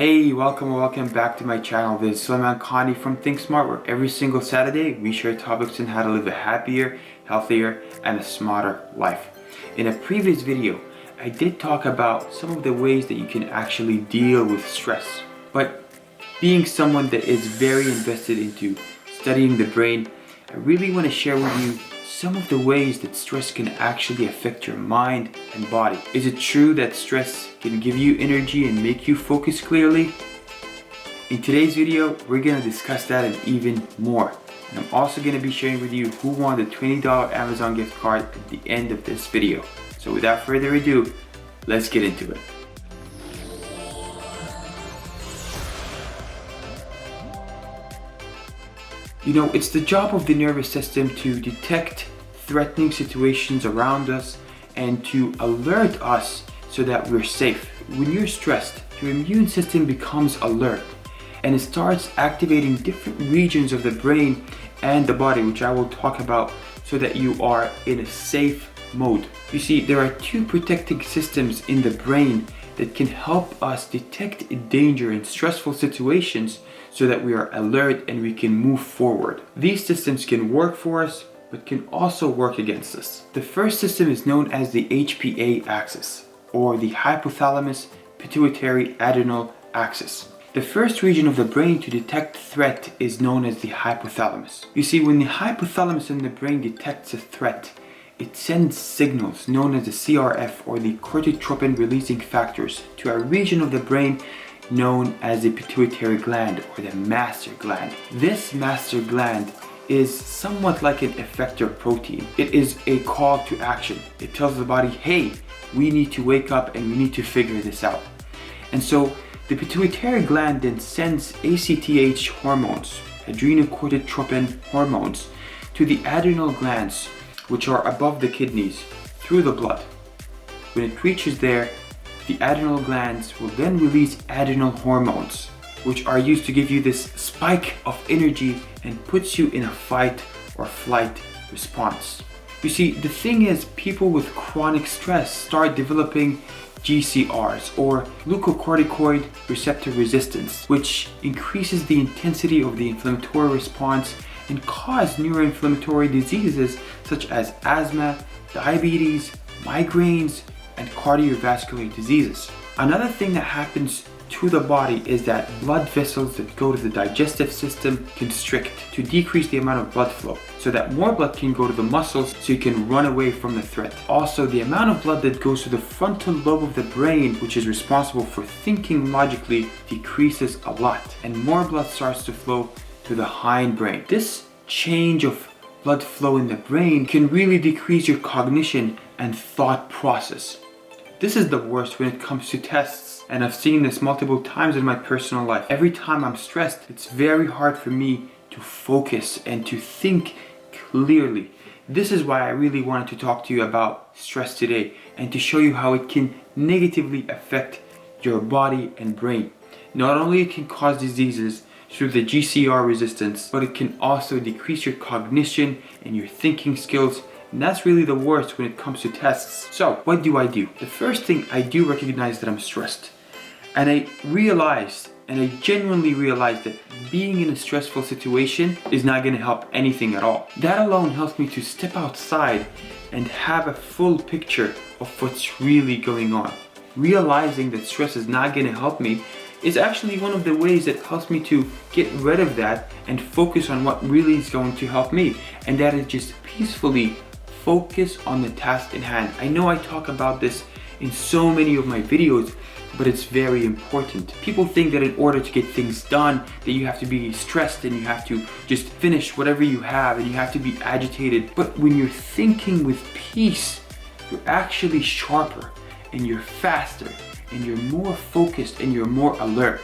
Hey, welcome or welcome back to my channel. This is Sulaiman Khani from Think Smart, where every single Saturday we share topics on how to live a happier, healthier, and a smarter life. In a previous video, I did talk about some of the ways that you can actually deal with stress. But being someone that is very invested into studying the brain, I really want to share with you some of the ways that stress can actually affect your mind and body. Is it true that stress can give you energy and make you focus clearly? In today's video, we're going to discuss that and even more. And I'm also going to be sharing with you who won the $20 Amazon gift card at the end of this video. So without further ado, let's get into it. You know, it's the job of the nervous system to detect threatening situations around us and to alert us so that we're safe. When you're stressed, your immune system becomes alert and it starts activating different regions of the brain and the body, which I will talk about, so that you are in a safe mode. You see, there are two protecting systems in the brain that can help us detect danger in stressful situations so that we are alert and we can move forward. These systems can work for us, but can also work against us. The first system is known as the HPA axis, or the hypothalamus pituitary adrenal axis. The first region of the brain to detect threat is known as the hypothalamus. You see, when the hypothalamus in the brain detects a threat, it sends signals known as the CRF, or the corticotropin releasing factors, to a region of the brain known as the pituitary gland, or the master gland. This master gland is somewhat like an effector protein. It is a call to action. It tells the body, hey, we need to wake up and we need to figure this out. And so the pituitary gland then sends ACTH hormones, adrenocorticotropin hormones, to the adrenal glands, which are above the kidneys, through the blood. When it reaches there, the adrenal glands will then release adrenal hormones, which are used to give you this spike of energy and puts you in a fight or flight response. You see, the thing is, people with chronic stress start developing GCRs, or glucocorticoid receptor resistance, which increases the intensity of the inflammatory response and cause neuroinflammatory diseases such as asthma, diabetes, migraines, and cardiovascular diseases. Another thing that happens to the body is that blood vessels that go to the digestive system constrict to decrease the amount of blood flow, so that more blood can go to the muscles so you can run away from the threat. Also, the amount of blood that goes to the frontal lobe of the brain, which is responsible for thinking logically, decreases a lot, and more blood starts to flow to the hindbrain. This change of blood flow in the brain can really decrease your cognition and thought process. This is the worst when it comes to tests, and I've seen this multiple times in my personal life. Every time I'm stressed, it's very hard for me to focus and to think clearly. This is why I really wanted to talk to you about stress today and to show you how it can negatively affect your body and brain. Not only it can cause diseases through the GCR resistance, but it can also decrease your cognition and your thinking skills. And that's really the worst when it comes to tests. So what do? The first thing, I do recognize that I'm stressed. And I genuinely realized that being in a stressful situation is not going to help anything at all. That alone helps me to step outside and have a full picture of what's really going on. Realizing that stress is not going to help me is actually one of the ways that helps me to get rid of that and focus on what really is going to help me. And that is just peacefully focus on the task in hand. I know I talk about this in so many of my videos, but it's very important. People think that in order to get things done, that you have to be stressed and you have to just finish whatever you have and you have to be agitated. But when you're thinking with peace, you're actually sharper and you're faster and you're more focused and you're more alert.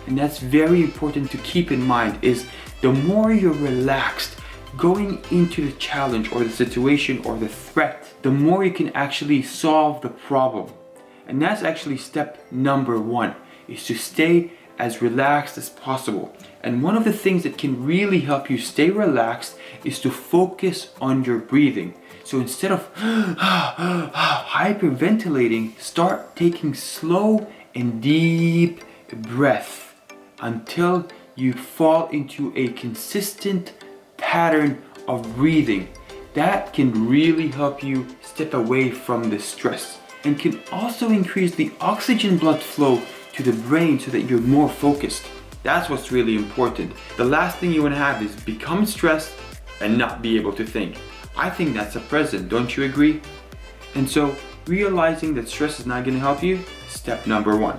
And that's very important to keep in mind, is the more you're relaxed going into the challenge or the situation or the threat, the more you can actually solve the problem. And that's actually step number one, is to stay as relaxed as possible. And one of the things that can really help you stay relaxed is to focus on your breathing. So instead of hyperventilating, start taking slow and deep breath until you fall into a consistent pattern of breathing. That can really help you step away from the stress and can also increase the oxygen blood flow to the brain so that you're more focused. That's what's really important. The last thing you want to have is become stressed and not be able to think. I think that's a present, don't you agree? And so realizing that stress is not going to help you, step number 1.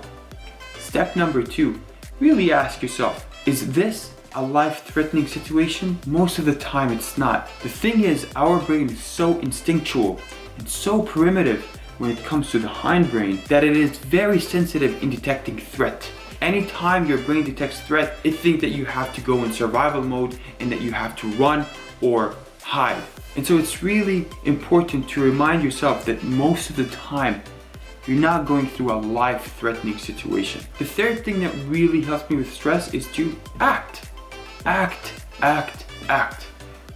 Step number 2, really ask yourself, is this a life-threatening situation? Most of the time it's not. The thing is, our brain is so instinctual and so primitive when it comes to the hindbrain that it is very sensitive in detecting threat. Anytime your brain detects threat, it thinks that you have to go in survival mode and that you have to run or hide. And so it's really important to remind yourself that most of the time you're not going through a life-threatening situation. The third thing that really helps me with stress is to act. Act.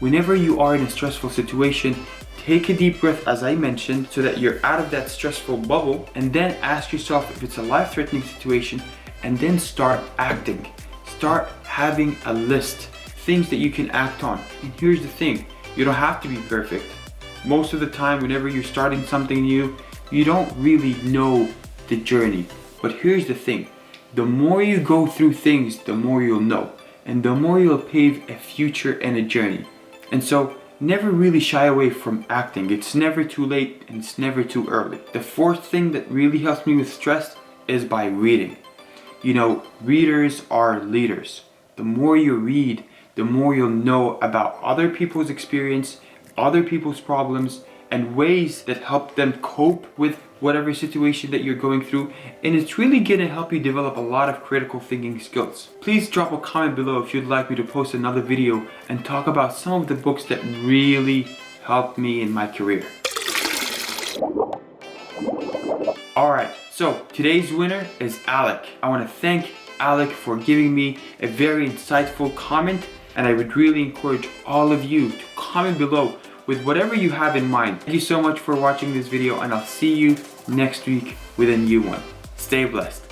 Whenever you are in a stressful situation, take a deep breath, as I mentioned, so that you're out of that stressful bubble, and then ask yourself if it's a life-threatening situation, and then start acting. Start having a list, things that you can act on. And here's the thing, you don't have to be perfect. Most of the time, whenever you're starting something new, you don't really know the journey. But here's the thing, the more you go through things, the more you'll know. And the more you'll pave a future and a journey. And so, never really shy away from acting. It's never too late and it's never too early. The fourth thing that really helps me with stress is by reading. You know, readers are leaders. The more you read, the more you'll know about other people's experience, other people's problems, and ways that help them cope with whatever situation that you're going through. And it's really gonna help you develop a lot of critical thinking skills. Please drop a comment below if you'd like me to post another video and talk about some of the books that really helped me in my career. Alright, so today's winner is Alec. I want to thank Alec for giving me a very insightful comment, and I would really encourage all of you to comment below with whatever you have in mind. Thank you so much for watching this video, and I'll see you next week with a new one. Stay blessed.